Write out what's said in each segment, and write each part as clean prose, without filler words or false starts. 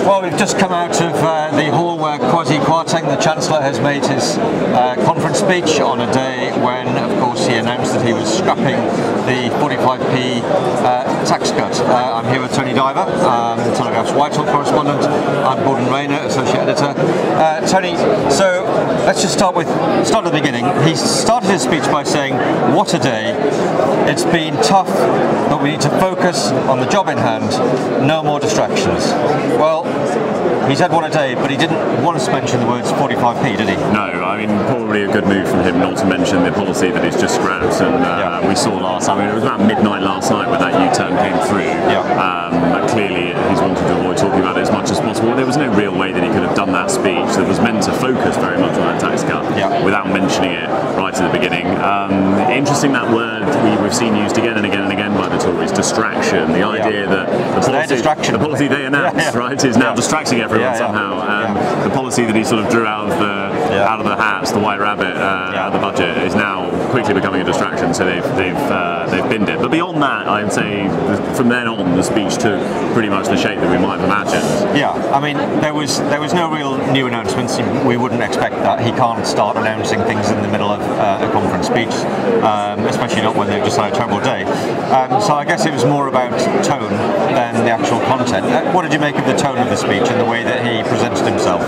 Well, we've just come out of the hall where Kwasi Kwarteng, the Chancellor, has made his conference speech on a day when, of course, he announced that he was scrapping the 45p tax cut. I'm here with Tony Diver, the Telegraph's Whitehall correspondent. I'm Gordon Rayner, Associate Editor. Tony, so let's just start at the beginning. He started his speech by saying, "What a day. It's been tough, but we need to focus on the job in hand. No more distractions." Well, he said what a day, but he didn't once mention the words 45p, did he? No, I mean, probably a good move from him not to mention the policy that he's just scrapped. And we saw last time, it was about midnight last night when that U-turn came through. Clearly, he's wanted to avoid talking about it as much as possible. There was no real way that he could have done that speech that was meant to focus very much on that tax cut without mentioning it right at the beginning. Interesting, that word we've seen used again and again and again by the Tories, distraction. The idea that the policy they announced, right, is now distracting everyone somehow. The policy that he sort of drew out of the hats, the white rabbit, out of the budget, is now quickly becoming a distraction. So they've binned it. But beyond that, I'd say from then on, the speech took pretty much the shape that we might have imagined. Yeah, I mean, there was no real new announcements. We wouldn't expect that. He can't start announcing things in the middle of a conference speech, especially not when they've just had a terrible day. So I guess it was more about tone than the actual content. What did you make of the tone of the speech and the way that he presented himself?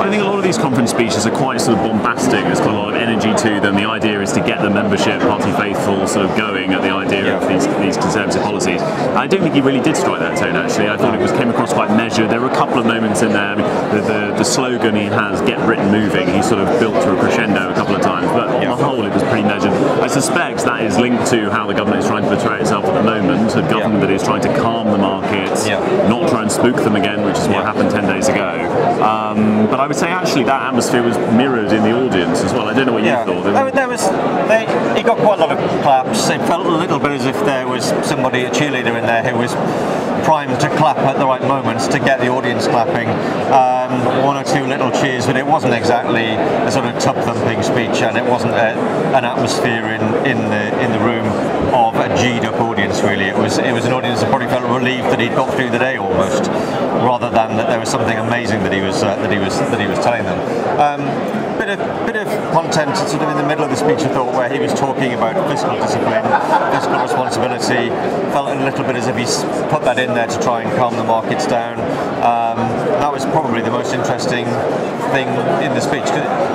I think a lot of these conference speeches are quite sort of bombastic. There's quite a lot of energy to them. The idea is to get the membership, party faithful, sort of going at the idea of these conservative policies. I don't think he really did strike that tone, actually. I thought it came across quite measured. There were a couple of moments in there. I mean, the slogan he has, "Get Britain Moving," he sort of built to a crescendo a couple of times, but on the whole it was pretty measured. I suspect that is linked to how the government is trying to portray itself at the moment, a government that is trying to calm the markets, not try and spook them again, which is what happened 10 days ago. But I would say actually that atmosphere was mirrored in the audience as well. I don't know what you thought. He got quite a lot of claps. It felt a little bit as if there was somebody, a cheerleader in there, who was primed to clap at the right moments to get the audience clapping. One or two little cheers, but it wasn't exactly a sort of tub-thumping speech, and it wasn't an atmosphere in the room of a G'd-up audience. Really, it was an audience that probably felt relieved that he'd got through the day almost, rather than that there was something amazing that he was telling them. Bit of content sort of in the middle of the speech, I thought, where he was talking about fiscal discipline, fiscal responsibility. Felt a little bit as if he's put that in there to try and calm the markets down. That was probably the most interesting thing in the speech.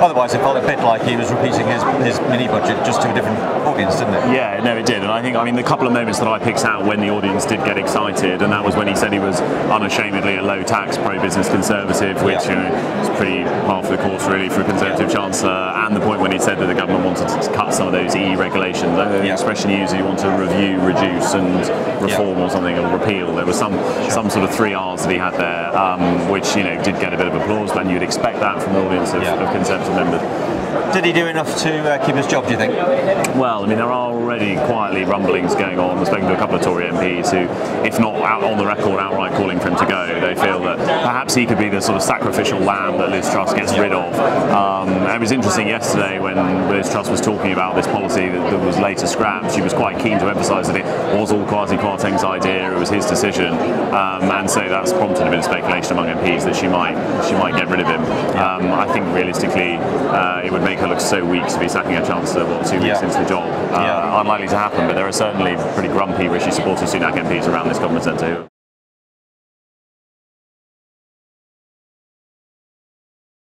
Otherwise, it felt a bit like he was repeating his mini budget just to a different audience, didn't it? Yeah, no, it did. And I think, the couple of moments that I picked out when the audience did get excited, and that was when he said he was unashamedly a low-tax, pro-business conservative, which is pretty par for the course, really, for a conservative chancellor. And the point when he said that the government wanted to cut some of those EU regulations, the expression he used, you want to review, reduce, and reform or something, or repeal. There was some sort of 3 R's that he had there, which did get a bit of applause, and you'd expect that from an audience of Conservative members. Did he do enough to keep his job, do you think? Well, there are already quietly rumblings going on. I've spoken to a couple of Tory MPs who, if not out on the record outright calling for him to go, they feel that perhaps he could be the sort of sacrificial lamb that Liz Truss gets rid of. It was interesting yesterday when Liz Truss was talking about this policy that was later scrapped. She was quite keen to emphasise that it was all Kwasi Kwarteng's idea, it was his decision, and so that's prompted a bit of speculation among MPs that she might get rid of him. I think realistically it would make her look so weak to be sacking her chancellor 2 weeks into the job. Unlikely to happen, but there are certainly pretty grumpy Rishi supporters, Sunak MPs around this government centre.